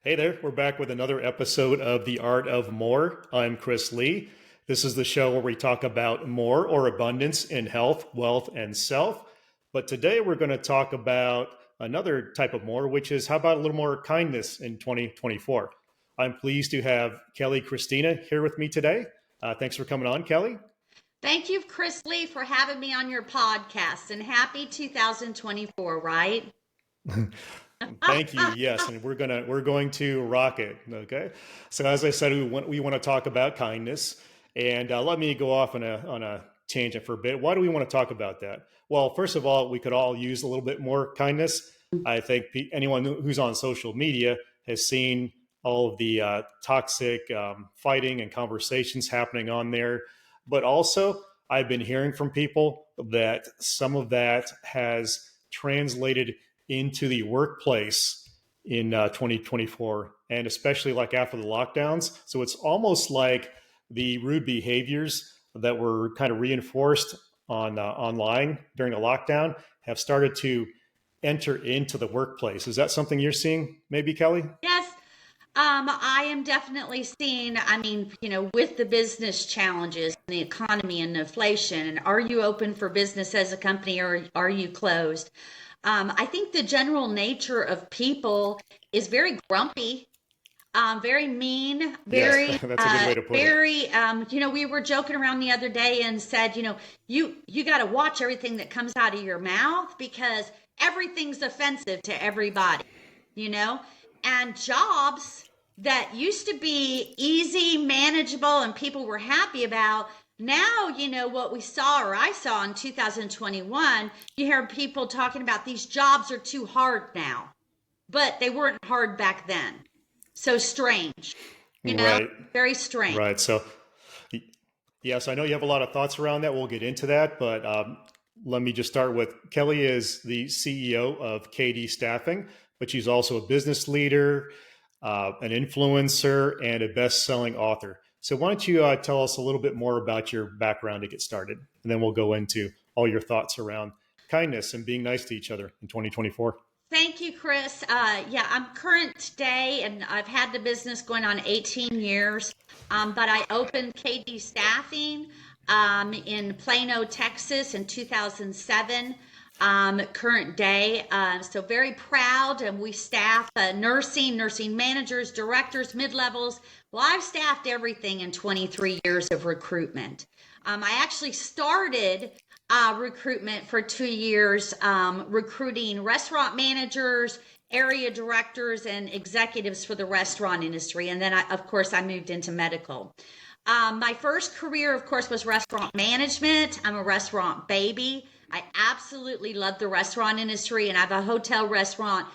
Hey there, we're back with another episode of The Art of More. I'm Chris Lee. This is the show where we talk about more or abundance in health, wealth, and self. But today we're going to talk about another type of more, which is how about a little more kindness in 2024? I'm pleased to have Kelli Christina here with me today. Thanks for coming on, Kelli. Thank you, Chris Lee, for having me on your podcast, and happy 2024, right? Thank you. Yes, and we're going to rock it. Okay. So as I said, we want to talk about kindness, and let me go off on a tangent for a bit. Why do we want to talk about that? Well, first of all, we could all use a little bit more kindness. I think anyone who's on social media has seen all of the toxic fighting and conversations happening on there, but also I've been hearing from people that some of that has translated into the workplace in 2024, and especially like after the lockdowns. So it's almost like the rude behaviors that were kind of reinforced on online during the lockdown have started to enter into the workplace. Is that something you're seeing, maybe, Kelli? Yes, I am definitely seeing, with the business challenges and the economy and inflation, and are you open for business as a company or are you closed? I think the general nature of people is very grumpy, very mean, Yes, very, that's a good way to put it. we were joking around the other day and said, you got to watch everything that comes out of your mouth because everything's offensive to everybody, you know, and jobs that used to be easy, manageable, and people were happy about. Now, what we saw or I saw in 2021, you hear people talking about these jobs are too hard now, but they weren't hard back then. So strange, you know, Right, very strange. right. So yes, I know you have a lot of thoughts around that. We'll get into that, but let me just start with Kelli is the CEO of KD Staffing, but she's also a business leader, an influencer, and a best-selling author. So why don't you tell us a little bit more about your background to get started, and then we'll go into all your thoughts around kindness and being nice to each other in 2024. Thank you, Chris. Yeah, I'm current today, and I've had the business going on 18 years. But I opened KD Staffing in Plano, Texas in 2007. Current day. So very proud, and we staff nursing managers, directors, mid-levels. Well, I've staffed everything in 23 years of recruitment. I actually started recruitment for 2 years, recruiting restaurant managers, area directors, and executives for the restaurant industry. And then, of course, I moved into medical. My first career, of course, was restaurant management. I'm a restaurant baby. I absolutely love the restaurant industry, and I have a hotel restaurant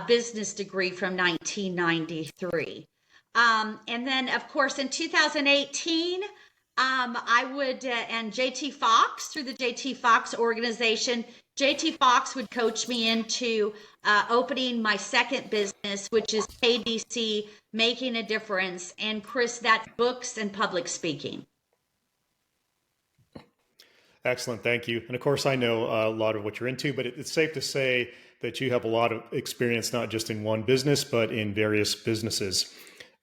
business degree from 1993. And then, of course, in 2018, and JT Fox, through the JT Fox organization, JT Fox would coach me into opening my second business, which is KDC, Making a Difference. And Chris, that's books and public speaking. Excellent, thank you. And of course, I know a lot of what you're into, but it's safe to say that you have a lot of experience, not just in one business, but in various businesses.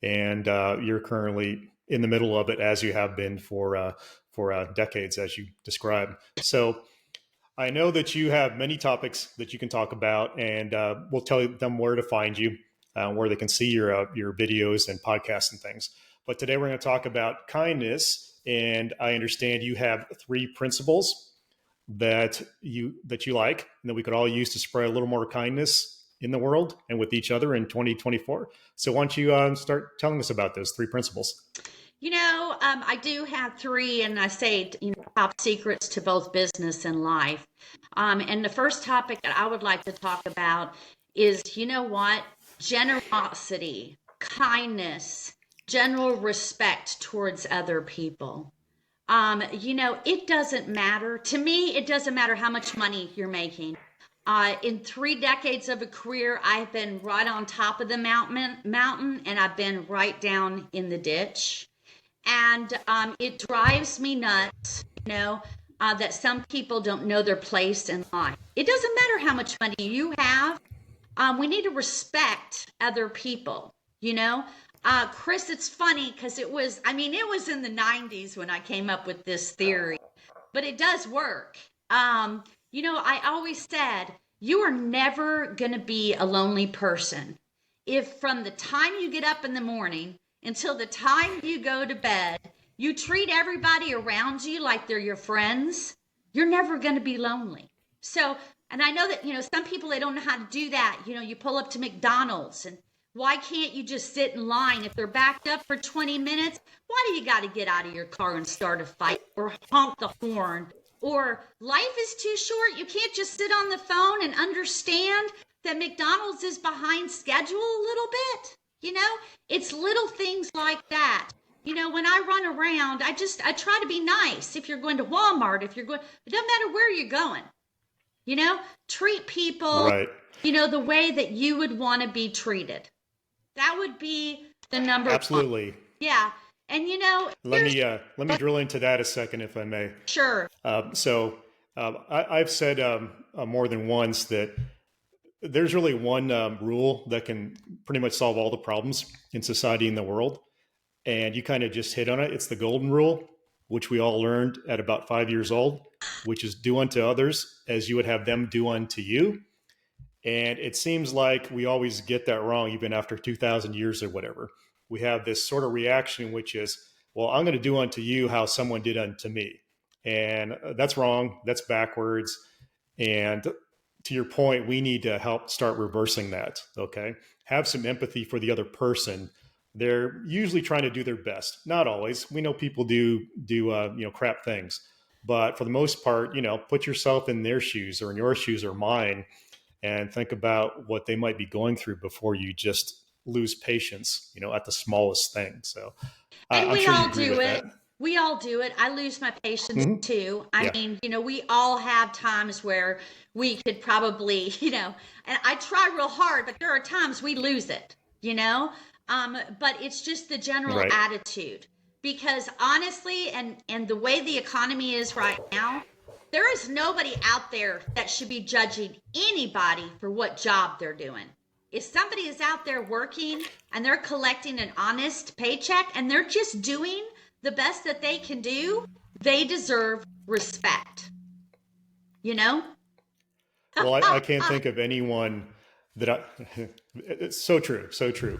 And you're currently in the middle of it, as you have been for decades, as you described. So I know that you have many topics that you can talk about, and we'll tell them where to find you, where they can see your videos and podcasts and things. But today we're going to talk about kindness, and I understand you have 3 principles that you like, and that we could all use to spread a little more kindness in the world and with each other in 2024. So why don't you start telling us about those 3 principles? I do have 3, and I say, top secrets to both business and life. And the first topic that I would like to talk about is, generosity, kindness, general respect towards other people. It doesn't matter. To me, it doesn't matter how much money you're making. In 3 decades of a career, I've been right on top of the mountain, and I've been right down in the ditch. And it drives me nuts, that some people don't know their place in life. It doesn't matter how much money you have. We need to respect other people. you know? Chris, it's funny because it was in the 90s when I came up with this theory, but it does work. I always said, you are never going to be a lonely person. If from the time you get up in the morning until the time you go to bed, you treat everybody around you like they're your friends, you're never going to be lonely. So, and I know that, some people, they don't know how to do that. You pull up to McDonald's, and why can't you just sit in line? If they're backed up for 20 minutes, why do you got to get out of your car and start a fight or honk the horn? Or life is too short. You can't just sit on the phone and understand that McDonald's is behind schedule a little bit. It's little things like that. When I run around, I try to be nice. If you're going to Walmart, it doesn't matter where you're going, treat people, Right. The way that you would want to be treated. That would be the number one. Absolutely. Yeah. And Let me drill into that a second, if I may. Sure. I've said more than once that there's really one rule that can pretty much solve all the problems in society and the world. And you kind of just hit on it. It's the golden rule, which we all learned at about 5 years old, which is do unto others as you would have them do unto you. And it seems like we always get that wrong, even after 2,000 years or whatever. We have this sort of reaction, which is, well, I'm going to do unto you how someone did unto me. And that's wrong. That's backwards. And to your point, we need to help start reversing that. Okay. Have some empathy for the other person. They're usually trying to do their best. Not always. We know people do crap things. But for the most part, put yourself in their shoes or in your shoes or mine, and think about what they might be going through before you just lose patience, at the smallest thing. So and I'm we sure you all agree do with it. that. We all do it. I lose my patience too. I Yeah. mean, we all have times where we could probably, and I try real hard, but there are times we lose it, but it's just the general Right. attitude. Because honestly, and the way the economy is right now, there is nobody out there that should be judging anybody for what job they're doing. If somebody is out there working and they're collecting an honest paycheck and they're just doing the best that they can do, they deserve respect. Well, I can't think of anyone that it's so true, so true.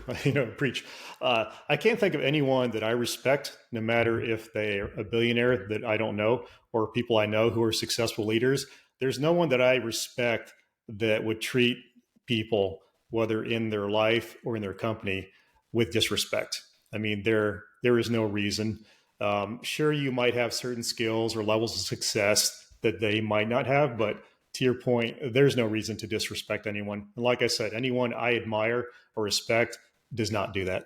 Preach. I can't think of anyone that I respect, no matter if they're a billionaire that I don't know or people I know who are successful leaders. There's no one that I respect that would treat people, whether in their life or in their company, with disrespect. I mean, there is no reason. Sure, you might have certain skills or levels of success that they might not have, but to your point, there's no reason to disrespect anyone. And like I said, anyone I admire or respect does not do that.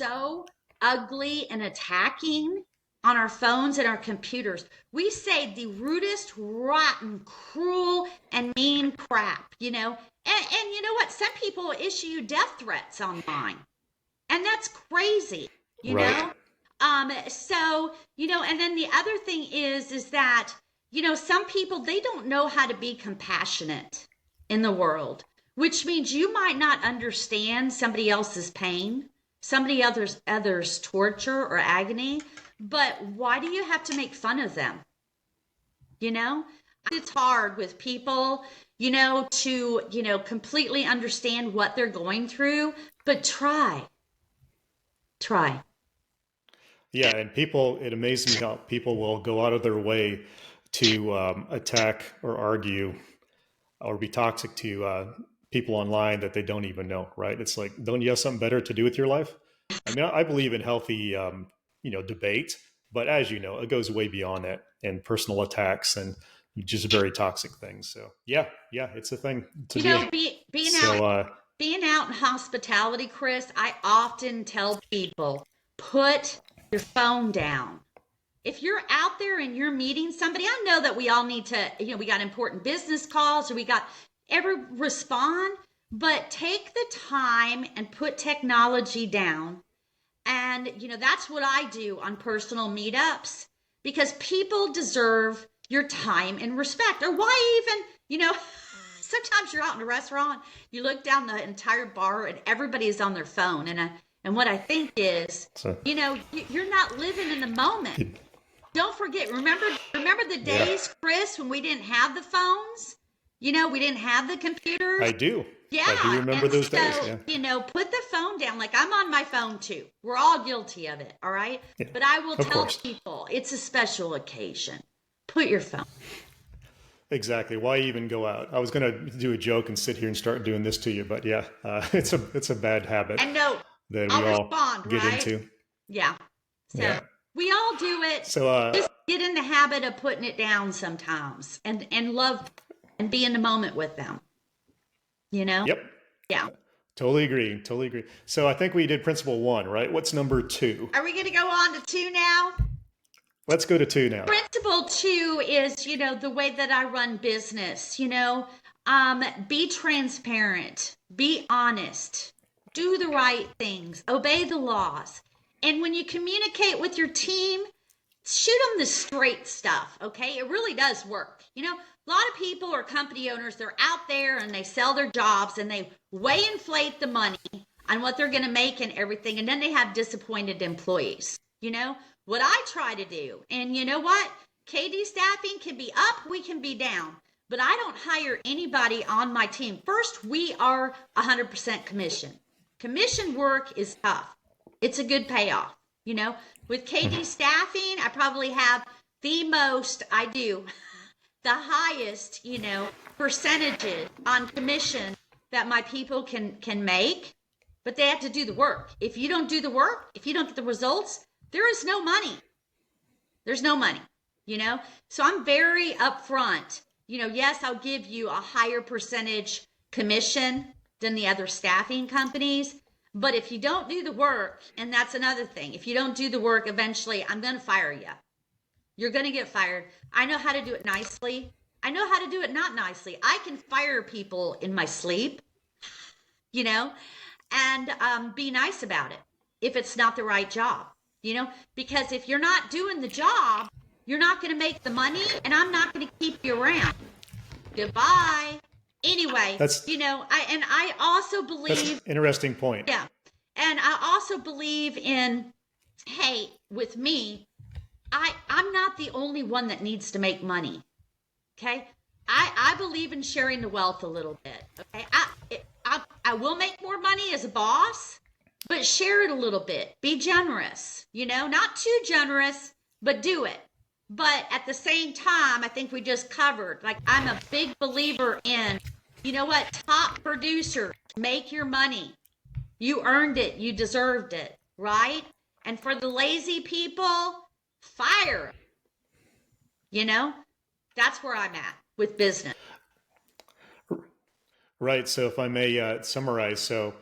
So ugly and attacking on our phones and our computers. We say the rudest, rotten, cruel, and mean crap, And you know what? Some people issue you death threats online. And that's crazy, Right. and then the other thing is that, some people, they don't know how to be compassionate in the world, which means you might not understand somebody else's pain, somebody others torture or agony, but why do you have to make fun of them? It's hard with people, to, completely understand what they're going through, but try. Yeah, and it amazes me how people will go out of their way to attack or argue or be toxic to people online that they don't even know, right? It's like, don't you have something better to do with your life? I mean, I believe in healthy, debate, but as you know, it goes way beyond that, and personal attacks and just very toxic things. So yeah, it's a thing. It's a deal. Being out in hospitality, Chris, I often tell people, put your phone down. If you're out there and you're meeting somebody, I know that we all need to, we got important business calls or we got respond, but take the time and put technology down. And, that's what I do on personal meetups, because people deserve your time and respect. Or why even, sometimes you're out in a restaurant, you look down the entire bar and everybody's on their phone. And what I think is, So, you're not living in the moment. Don't forget, remember the yeah, days, Chris, when we didn't have the phones? We didn't have the computers. I do. I do Yeah. remember And those days. so, Yeah. put the phone down. Like, I'm on my phone too. We're all guilty of it. All right. Yeah. But I will Of tell course. people it's a special occasion. Put your phone. Exactly. Why even go out? I was going to do a joke and sit here and start doing this to you, but yeah, it's a bad habit And no, that we I'll all respond, get right? into. Yeah. So Yeah. we all do it. So, Just get in the habit of putting it down sometimes and love and be in the moment with them. yep, Yeah. totally agree. Totally agree. So I think we did principle 1, right? What's number 2? Are we going to go on to 2 now? Let's go to 2 now. Principle 2 is, the way that I run business, be transparent, be honest, do the right things, obey the laws. And when you communicate with your team, shoot them the straight stuff, okay? It really does work. A lot of people or company owners, they're out there and they sell their jobs and they way inflate the money on what they're going to make and everything. And then they have disappointed employees, what I try to do. And you know what? KD staffing can be up, we can be down, but I don't hire anybody on my team. First, we are 100% commission. Commission work is tough. It's a good payoff. With KD staffing, I probably have the highest, percentages on commission that my people can make, but they have to do the work. If you don't do the work, if you don't get the results, there is no money. There's no money, So I'm very upfront. Yes, I'll give you a higher percentage commission than the other staffing companies. But if you don't do the work, and that's another thing, if you don't do the work, eventually I'm going to fire you. You're going to get fired. I know how to do it nicely. I know how to do it not nicely. I can fire people in my sleep, and be nice about it if it's not the right job, because if you're not doing the job, you're not going to make the money, and I'm not going to keep you around. Goodbye. Anyway, I also believe That's an interesting point. Yeah. And I also believe in, hey, with me, I'm not the only one that needs to make money. Okay. I believe in sharing the wealth a little bit. Okay. I will make more money as a boss, but share it a little bit. Be generous, not too generous, but do it. But at the same time, I think we just covered, like, I'm a big believer in, top producers, make your money. You earned it. You deserved it, right? And for the lazy people, fire them. That's where I'm at with business. Right. So if I may summarize, so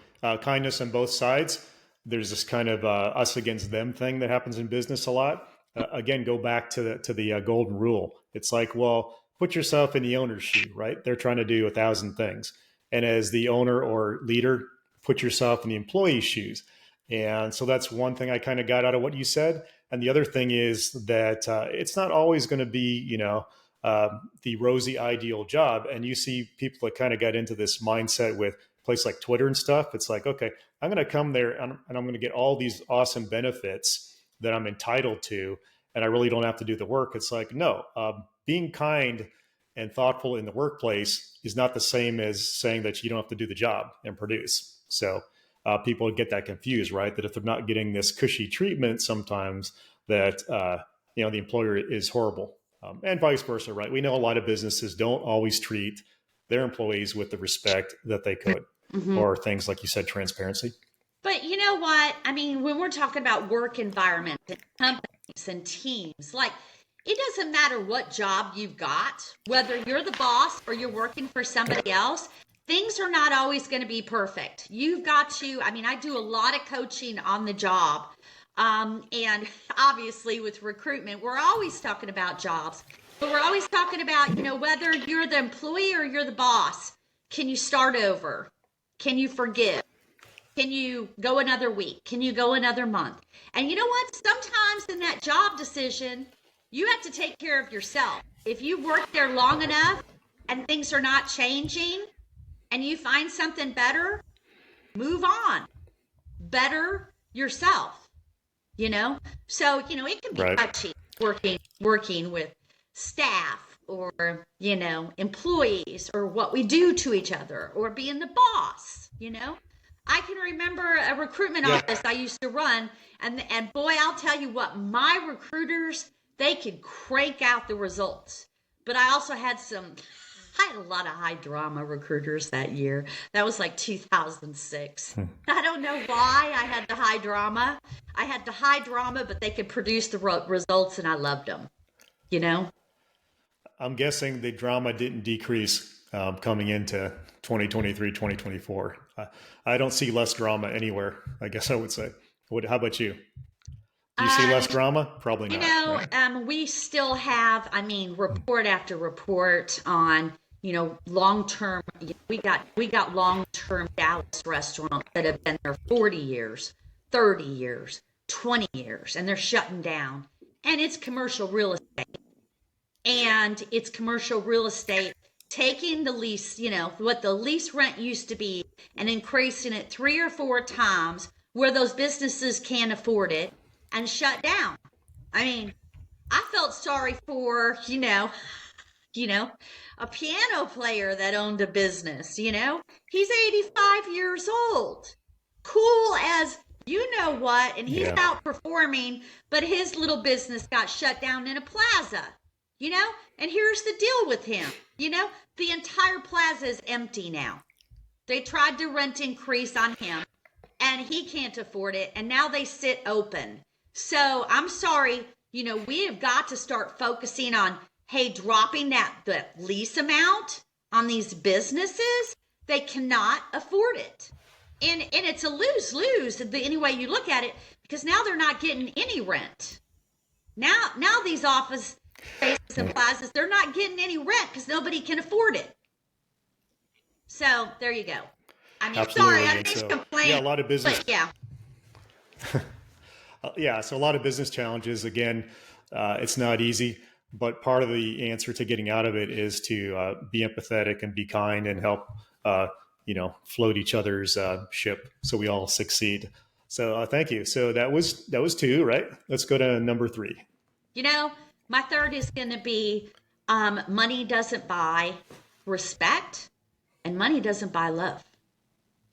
kindness on both sides. There's this kind of us against them thing that happens in business a lot. Again, go back to the golden rule. It's like, well, put yourself in the owner's shoe, right? They're trying to do 1,000 things. And as the owner or leader, put yourself in the employee's shoes. And so that's one thing I kind of got out of what you said. And the other thing is that it's not always going to be, the rosy ideal job. And you see people that kind of got into this mindset with places like Twitter and stuff. It's like, okay, I'm going to come there and I'm going to get all these awesome benefits that I'm entitled to, and I really don't have to do the work. It's like, no, being kind and thoughtful in the workplace is not the same as saying that you don't have to do the job and produce. So people get that confused, right? That if they're not getting this cushy treatment sometimes, that the employer is horrible, and vice versa, right? We know a lot of businesses don't always treat their employees with the respect that they could, or things like you said, transparency. But you know what? I mean, when we're talking about work environments and companies and teams, like, it doesn't matter what job you've got, whether you're the boss or you're working for somebody else, things are not always going to be perfect. You've got to, I do a lot of coaching on the job. And obviously with recruitment, we're always talking about jobs, but we're always talking about, whether you're the employee or you're the boss, can you start over? Can you forgive? Can you go another week? Can you go another month? And you know what? Sometimes in that job decision, you have to take care of yourself. If you work there long enough and things are not changing and you find something better, move on. Better yourself, So, it can be Right. touchy working with staff or, employees or what we do to each other or being the boss. I can remember a recruitment Yeah. office I used to run, and boy, I'll tell you what, my recruiters, they could crank out the results. But I also I had a lot of high drama recruiters that year. That was like 2006. I don't know why I had the high drama. I had the high drama, but they could produce the results, and I loved them, you know? I'm guessing the drama didn't decrease coming into 2023, 2024. I don't see less drama anywhere, I guess I would say. How about you? Do you see Um, less drama? Probably not, right? we still have, report after report on, long term. We got long term Dallas restaurants that have been there 40 years, 30 years, 20 years, and they're shutting down. And it's commercial real estate. And it's commercial real estate taking the lease, what the lease rent used to be, and increasing it 3 or 4 times where those businesses can't afford it and shut down. I mean, I felt sorry for, a piano player that owned a business. He's 85 years old. Cool as you know what, and he's Yeah. outperforming, but his little business got shut down in a plaza, you know? And here's the deal with him, the entire plaza is empty now. They tried to rent increase on him, and he can't afford it, and now they sit open. So I'm sorry, we have got to start focusing on, hey, dropping the lease amount on these businesses. They cannot afford it. And it's a lose-lose any way you look at it, because now they're not getting any rent. Now these office spaces and plazas, they're not getting any rent because nobody can afford it. So there you go. Absolutely. Sorry, I And didn't so, complain. yeah, a lot of business. But yeah. Yeah, so a lot of business challenges. Again, it's not easy, but part of the answer to getting out of it is to be empathetic and be kind and help, float each other's ship so we all succeed. So thank you. So that was 2, right? Let's go to number 3. My third is going to be money doesn't buy respect, and money doesn't buy love.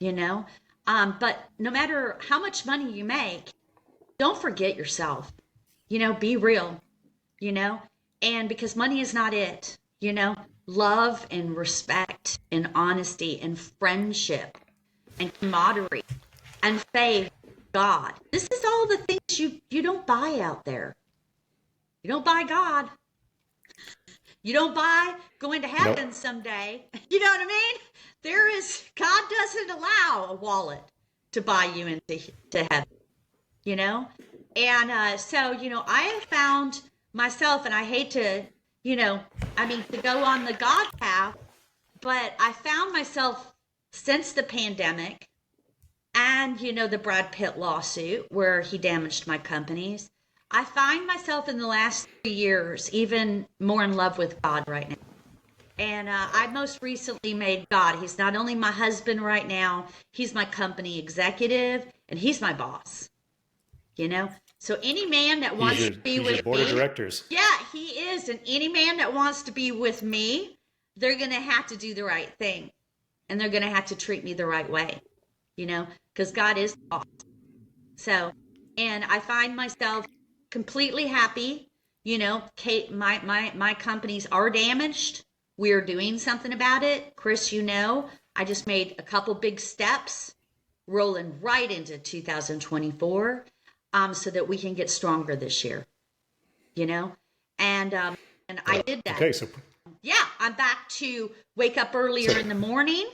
But no matter how much money you make, don't forget yourself. Be real. And because money is not it. Love and respect and honesty and friendship and camaraderie and faith, God. This is all the things you don't buy out there. You don't buy God. You don't buy going to heaven someday. You know what I mean? God doesn't allow a wallet to buy you into heaven. And so, I have found myself, and I hate to, to go on the God path, but I found myself since the pandemic and, the Brad Pitt lawsuit where he damaged my companies. I find myself in the last 3 years even more in love with God right now. And I most recently made God. He's not only my husband right now, he's my company executive, and he's my boss. So any man that wants to be with your board me, of directors. Yeah, he is. And any man that wants to be with me, they're going to have to do the right thing. And they're going to have to treat me the right way, because God is boss. So, and I find myself completely happy. Kate, my companies are damaged. We're doing something about it. Chris, I just made a couple big steps rolling right into 2024 so that we can get stronger this year, and I did that. Okay, so yeah, I'm back to wake up earlier in the morning.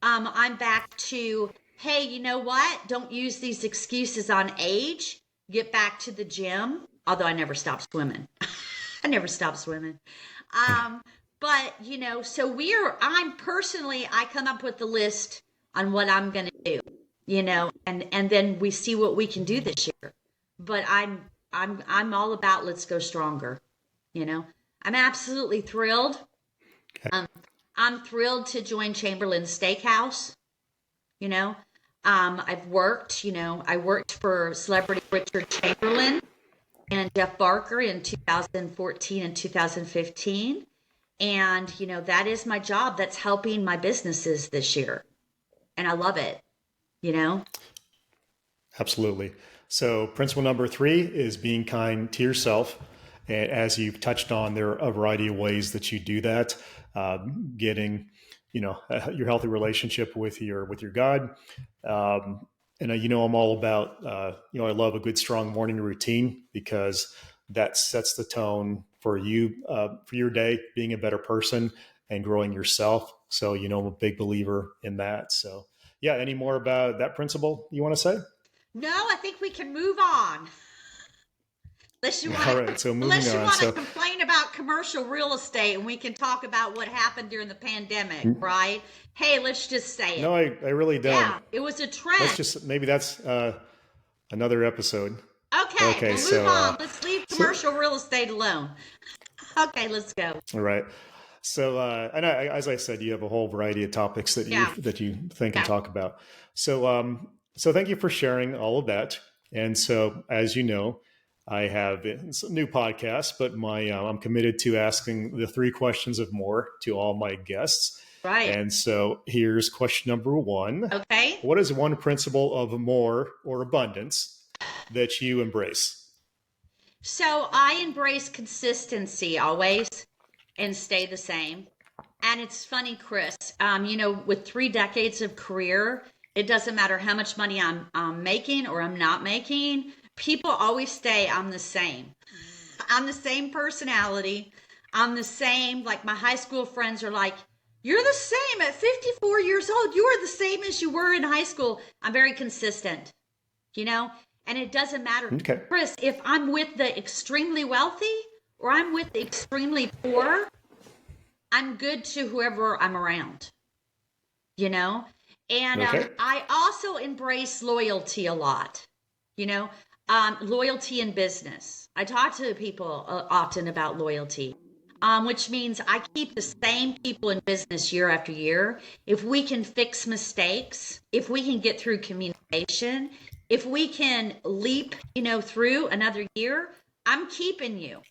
I'm back to, hey, you know what? Don't use these excuses on age. Get back to the gym. Although I never stopped swimming. I never stopped swimming. But, so I come up with the list on what I'm going to do, and then we see what we can do this year. But I'm all about let's go stronger. I'm absolutely thrilled. I'm thrilled to join Chamberlain's Steakhouse. You know, I've worked, I worked for celebrity Richard Chamberlain and Jeff Barker in 2014 and 2015. And, that is my job. That's helping my businesses this year. And I love it, you know? Absolutely. So, principle number 3 is being kind to yourself. And as you've touched on, there are a variety of ways that you do that. Getting, your healthy relationship with your God. And I'm all about, I love a good strong morning routine because that sets the tone for you, for your day, being a better person and growing yourself. So, I'm a big believer in that. So, yeah. Any more about that principle you want to say? No, I think we can move on. Unless you All want to, right. So moving unless you on. want to So complain about commercial real estate, and we can talk about what happened during the pandemic, right? Hey, let's just say it. no, I really don't. Yeah, it was a Let's trend. just, maybe that's another episode. Okay, Okay. we'll move So, on. Let's leave commercial real estate alone. Okay, let's go. all right. So, and as I said, you have a whole variety of topics Yeah, that you think and yeah, talk about. So, so thank you for sharing all of that. And so, as you know, I have some new podcasts, but I'm committed to asking the 3 questions of more to all my guests. right. And so, here's question number 1: Okay. What is one principle of more or abundance that you embrace? So I embrace consistency always and stay the same. And it's funny, Chris, with 3 decades of career, it doesn't matter how much money I'm making or I'm not making. People always say I'm the same. I'm the same personality. I'm the same. Like my high school friends are like, you're the same at 54 years old. You are the same as you were in high school. I'm very consistent, you know? And it doesn't matter, Okay. Chris, if I'm with the extremely wealthy or I'm with the extremely poor, I'm good to whoever I'm around, you know? And Okay. I also embrace loyalty a lot, you know, loyalty in business. I talk to people often about loyalty, which means I keep the same people in business year after year. If we can fix mistakes, if we can get through communication, if we can leap, through another year, I'm keeping you.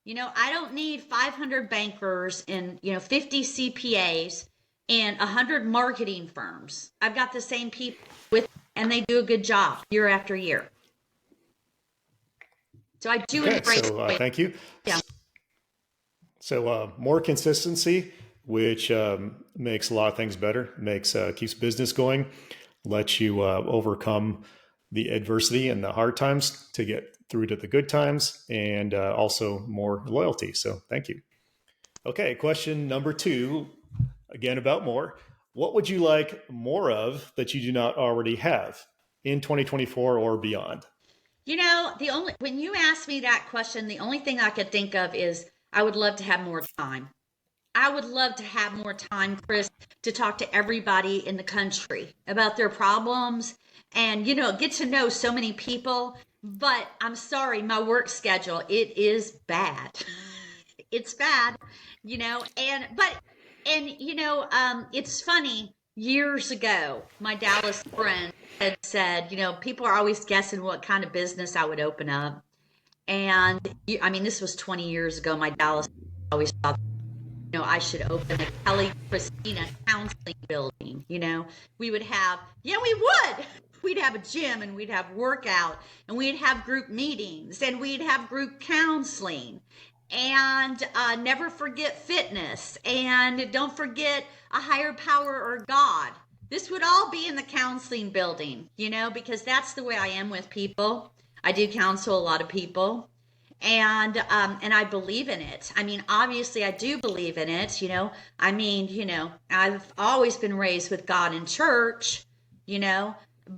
I don't need 500 bankers and, 50 CPAs and 100 marketing firms. I've got the same people with, and they do a good job year after year. So I do Okay. embrace So, it. thank you. Yeah. So, more consistency, which makes a lot of things better, keeps business going, lets you overcome the adversity and the hard times to get through to the good times, and also more loyalty. So, thank you. Okay, question number 2, again about more. What would you like more of that you do not already have in 2024 or beyond? When you ask me that question, the only thing I could think of is I would love to have more time. I would love to have more time, Chris, to talk to everybody in the country about their problems and, get to know so many people. But I'm sorry, my work schedule, it is bad. It's bad, it's funny. Years ago, my Dallas friend had said, people are always guessing what kind of business I would open up. And this was 20 years ago. My Dallas always thought, I should open a Kelli Christina counseling building. We would have, yeah, we would. We'd have a gym and we'd have workout and we'd have group meetings and we'd have group counseling and never forget fitness and don't forget a higher power or God. This would all be in the counseling building, because that's the way I am with people. I do counsel a lot of people. And I believe in it. Obviously I do believe in it, I've always been raised with God in church,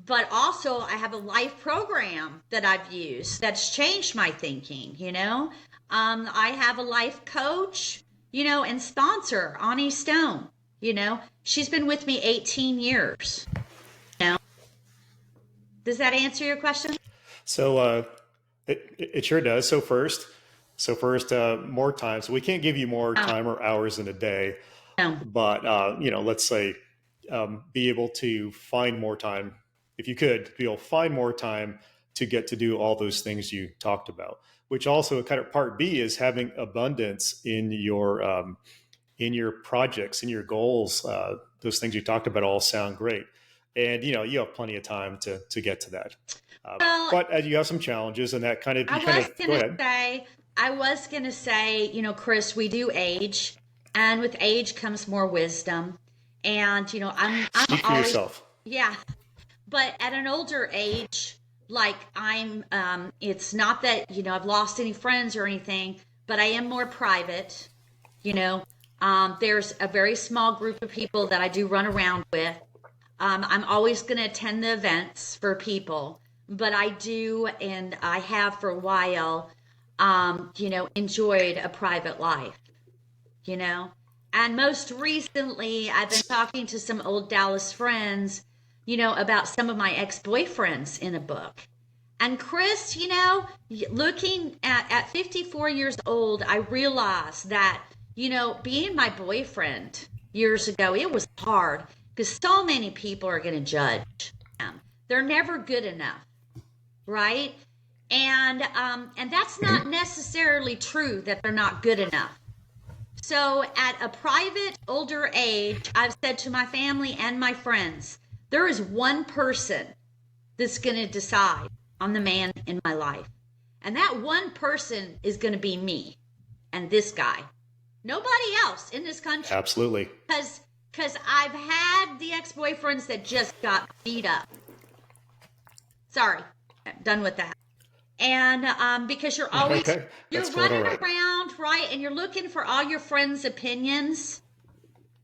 but also I have a life program that I've used that's changed my thinking, I have a life coach, and sponsor, Ani Stone, she's been with me 18 years. Does that answer your question? So, it sure does. So first, more time. So we can't give you more time or hours in a day, No. but let's say be able to find more time, if you could be able to find more time to get to do all those things you talked about. Which also kind of part B is having abundance in your projects, in your goals. Those things you talked about all sound great, and you have plenty of time to get to that. Well, But you have some challenges, and that kind of I you kind was of go gonna ahead. say, Chris, we do age, and with age comes more wisdom. And I'm Speak for always, yourself. yeah. But at an older age, like it's not that I've lost any friends or anything, but I am more private. You know, there's a very small group of people that I do run around with. I'm always going to attend the events for people, but I do, and I have for a while, enjoyed a private life, you know. And most recently, I've been talking to some old Dallas friends, about some of my ex boyfriends in a book. And Chris, looking at 54 years old, I realized that, being my boyfriend years ago, it was hard because so many people are going to judge them. They're never good enough, right? And that's not necessarily true that they're not good enough. So at a private older age, I've said to my family and my friends, there is one person that's going to decide on the man in my life. And that one person is going to be me and this guy. Nobody else in this country. Absolutely. Because I've had the ex-boyfriends that just got beat up. Sorry, I'm done with that. And because you're always Okay, you're that's quite all running right. around, right? And you're looking for all your friends' opinions.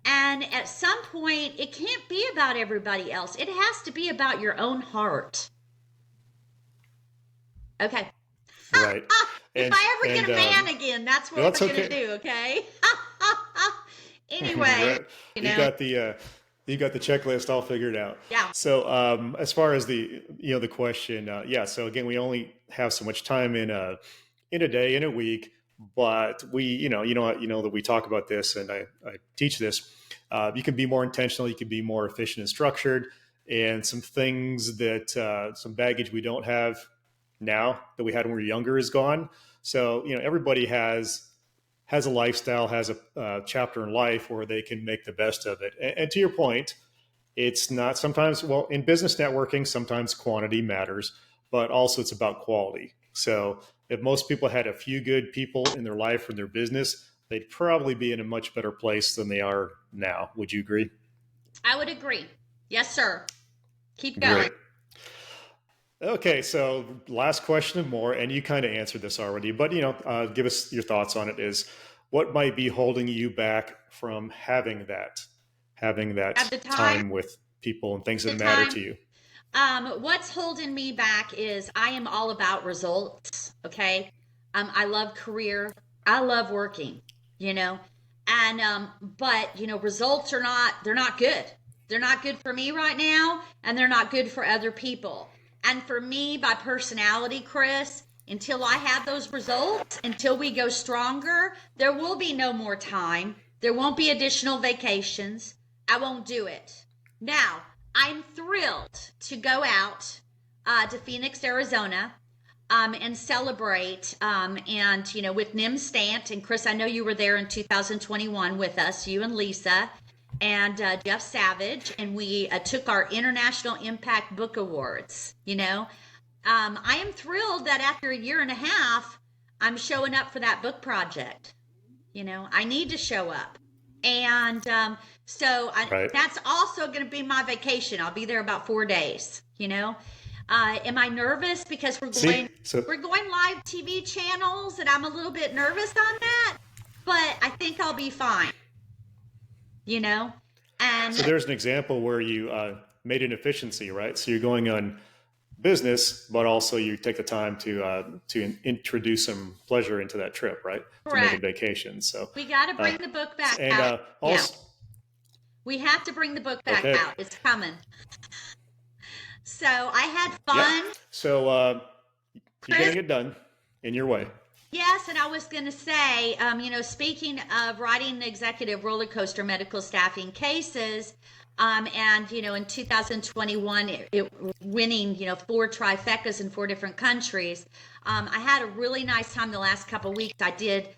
And at some point, it can't be about everybody else. It has to be about your own heart. Okay. Right. If And I ever and get a man again, that's no, what that's we're gonna okay. do. Okay. Anyway, Right. You got the checklist all figured out. yeah. So as far as the question, yeah. So again, we only have so much time in a day, in a week, but we that we talk about this, and I teach this. You can be more intentional. You can be more efficient and structured, and some things that some baggage we don't have now that we had when we were younger is gone. So everybody has a lifestyle, has a chapter in life where they can make the best of it. And to your point, it's not sometimes, well, in business networking, sometimes quantity matters, but also it's about quality. So if most people had a few good people in their life or their business, they'd probably be in a much better place than they are now. Would you agree? I would agree. Yes, sir. Keep going. Great. Okay, so last question and more, and you kind of answered this already, but give us your thoughts on it. Is what might be holding you back from having At that the time, time with people and things that the matter time. to you? What's holding me back is I am all about results. Okay. I love career. I love working, you know, but results are they're not good. They're not good for me right now, and they're not good for other people. And for me, by personality, Chris, until I have those results, until we go stronger, there will be no more time. There won't be additional vacations. I won't do it. Now, I'm thrilled to go out to Phoenix, Arizona, and celebrate. And with Nim Stant and Chris, I know you were there in 2021 with us, you and Lisa and Jeff Savage, and we took our International Impact Book Awards. I am thrilled that after a year and a half, I'm showing up for that book project. I need to show up. And Right. that's also going to be my vacation. I'll be there about 4 days. Am I nervous because See, so we're going live TV channels, and I'm a little bit nervous on that, but I think I'll be fine. so And there's an example where you made an efficiency, right? So you're going on business, but also you take the time to introduce some pleasure into that trip, right? To make it correct. vacation. So We got to uh, bring the book back and out. Yeah, also we have to bring the book back okay, out. It's coming. So I had yeah. fun, So you're Chris. getting it done in your way. Yes, and I was going to say, speaking of writing the executive roller coaster medical staffing cases, and in 2021, it winning, four trifectas in four different countries. I had a really nice time the last couple of weeks. I did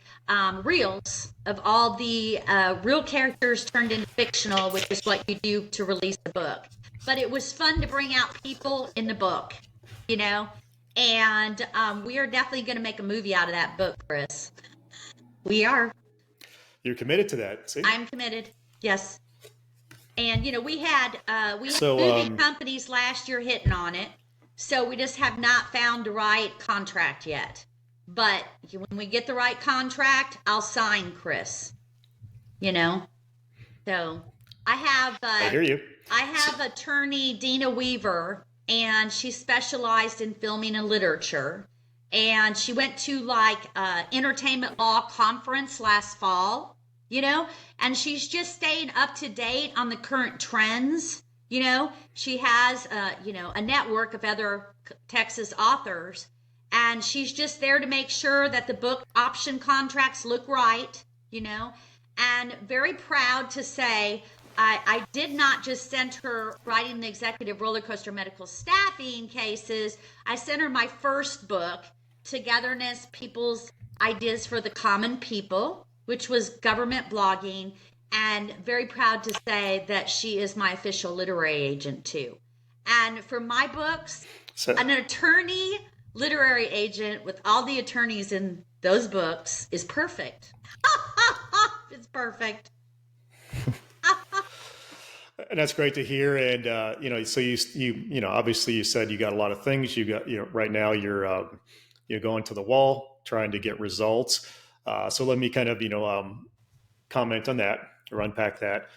reels of all the real characters turned into fictional, which is what you do to release the book. But it was fun to bring out people in the book, you know. And we are definitely going to make a movie out of that book, Chris. We are. You're committed to that. See? I'm committed. Yes. And we had So, movie companies last year hitting on it, so we just have not found the right contract yet. But when we get the right contract, I'll sign Chris. You know, so I have I hear you. I have attorney Dina Weaver, and she specialized in filming and literature. And she went to like entertainment law conference last fall, and she's just staying up to date on the current trends. She has a network of other Texas authors, and she's just there to make sure that the book option contracts look right, and very proud to say I did not just send her writing the executive roller coaster medical staffing cases. I sent her my first book, Togetherness, People's Ideas for the Common People, which was government blogging, and very proud to say that she is my official literary agent too. And for my books, So, an attorney literary agent with all the attorneys in those books is perfect. It's perfect. and that's great to hear. And so you obviously you said you got a lot of things. You got right now you're going to the wall trying to get results. So let me kind of comment on that or unpack that.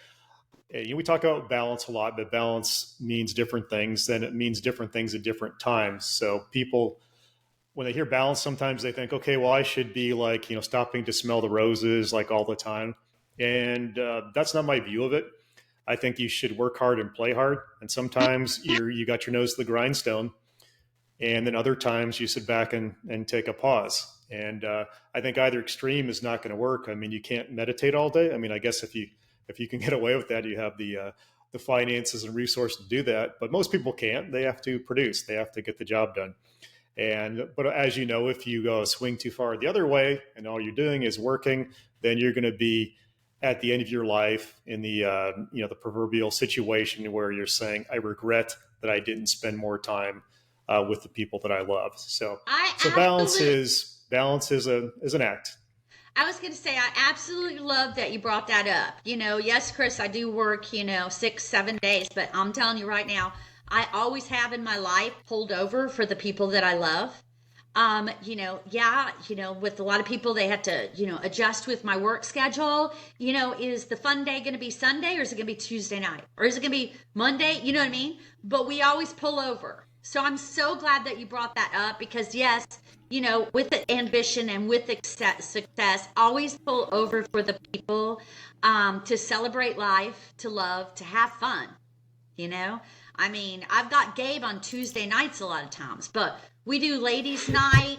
We talk about balance a lot, but balance means different things. Then it means different things at different times. So people, when they hear balance, sometimes they think, okay, well, I should be like, stopping to smell the roses like all the time. And that's not my view of it. I think you should work hard and play hard. And sometimes you got your nose to the grindstone. And then other times you sit back and take a pause. And I think either extreme is not going to work. I mean, you can't meditate all day. I mean, I guess if you can get away with that, you have the finances and resources to do that. But most people can't. They have to produce. They have to get the job done. But as you know, if you go swing too far the other way and all you're doing is working, then you're going to be at the end of your life in the the proverbial situation where you're saying, I regret that I didn't spend more time with the people that I love. So balance is an act. I was going to say, I absolutely love that you brought that up. Yes, Chris, I do work, 6-7 days, but I'm telling you right now, I always have in my life pulled over for the people that I love. With a lot of people, they have to, adjust with my work schedule. Is the fun day going to be Sunday, or is it going to be Tuesday night, or is it going to be Monday? You know what I mean? But we always pull over. So I'm so glad that you brought that up, because yes, with the ambition and with success, always pull over for the people, to celebrate life, to love, to have fun. I mean, I've got Gabe on Tuesday nights a lot of times, but we do ladies' night,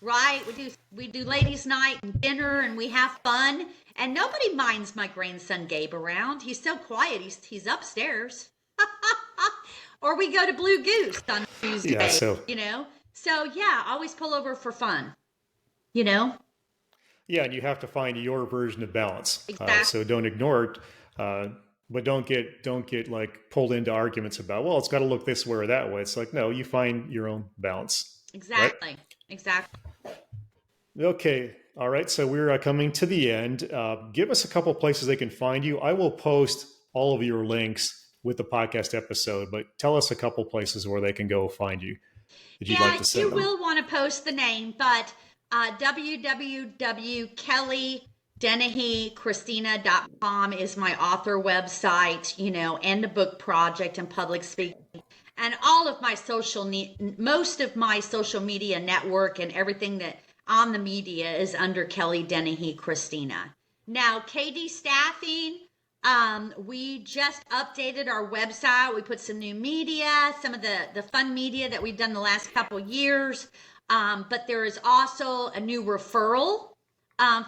right? We do ladies' night and dinner, and we have fun. And nobody minds my grandson Gabe around. He's so quiet. He's upstairs. Or we go to Blue Goose on Tuesday. Yeah, so yeah, always pull over for fun. yeah, and you have to find your version of balance. Exactly. So don't ignore it. But don't get like pulled into arguments about, well, it's got to look this way or that way. It's like, no, you find your own balance. Exactly. Right? Exactly. Okay. All right. So we're coming to the end. Give us a couple places they can find you. I will post all of your links with the podcast episode, but tell us a couple places where they can go find you. If you'd like to send you them. will want to post the name, but www.KelliDenneheyChristina.com is my author website, and the book project and public speaking. And all of my most of my social media network and everything that on the media is under Kelli Dennehey Christina. Now, KD Staffing, we just updated our website. We put some new media, some of the fun media that we've done the last couple years. But there is also a new referral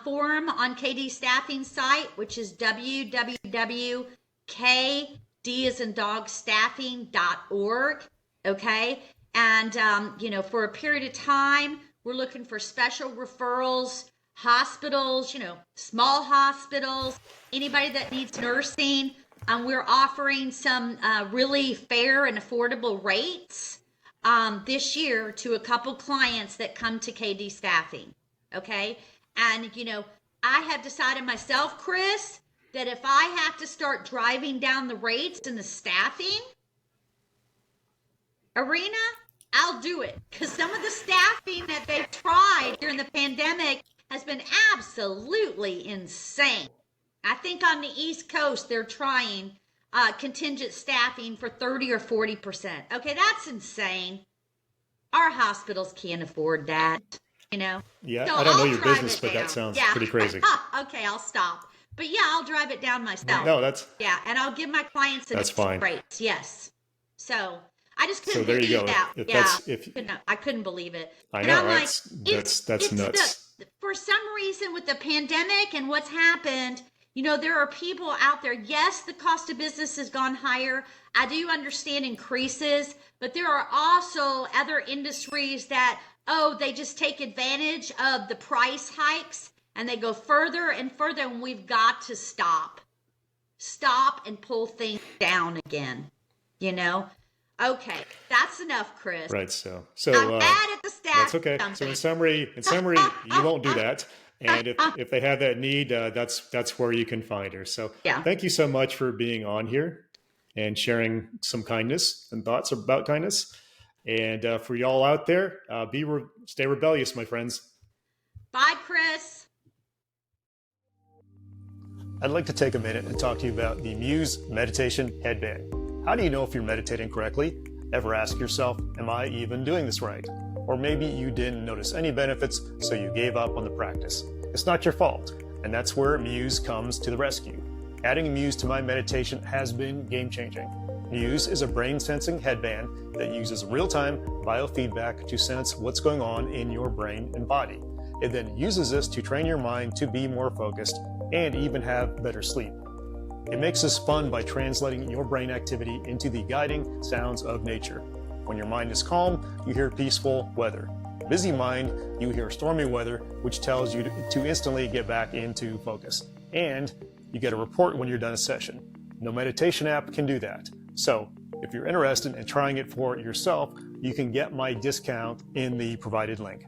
form on KD Staffing site, which is www.kd as in dog staffing.org. Okay. And, for a period of time, we're looking for special referrals, hospitals, small hospitals, anybody that needs nursing. We're offering some really fair and affordable rates this year to a couple clients that come to KD Staffing. Okay. And, I have decided myself, Chris, that if I have to start driving down the rates in the staffing arena, I'll do it. Because some of the staffing that they've tried during the pandemic has been absolutely insane. I think on the East Coast, they're trying contingent staffing for 30 or 40%. Okay, that's insane. Our hospitals can't afford that, Yeah, So I don't know I'll your drive business, it but down. that sounds Yeah. pretty crazy. Okay, I'll stop. But yeah, I'll drive it down myself. No, that's And I'll give my clients that's fine. rates. Yes. So I just So couldn't there you believe go. that. If Yeah, that's if I couldn't believe it. I And know I'm like, that's it's nuts. for some reason with the pandemic and what's happened, there are people out there. Yes, the cost of business has gone higher. I do understand increases, but there are also other industries that, they just take advantage of the price hikes and they go further and further, and we've got to stop and pull things down again, Okay, that's enough, Chris. Right. So I'm mad at the staff. that's okay. So in summary, you won't do that. And if they have that need, that's where you can find her. So Yeah. thank you so much for being on here and sharing some kindness and thoughts about kindness. And for y'all out there, stay rebellious, my friends. Bye, Chris. I'd like to take a minute and talk to you about the Muse Meditation Headband. How do you know if you're meditating correctly? Ever ask yourself, am I even doing this right? Or maybe you didn't notice any benefits, so you gave up on the practice. It's not your fault, and that's where Muse comes to the rescue. Adding Muse to my meditation has been game-changing. Muse is a brain-sensing headband that uses real-time biofeedback to sense what's going on in your brain and body. It then uses this to train your mind to be more focused and even have better sleep. It makes this fun by translating your brain activity into the guiding sounds of nature. When your mind is calm, you hear peaceful weather. Busy mind, you hear stormy weather, which tells you to instantly get back into focus. And you get a report when you're done a session. No meditation app can do that. So if you're interested in trying it for yourself, you can get my discount in the provided link.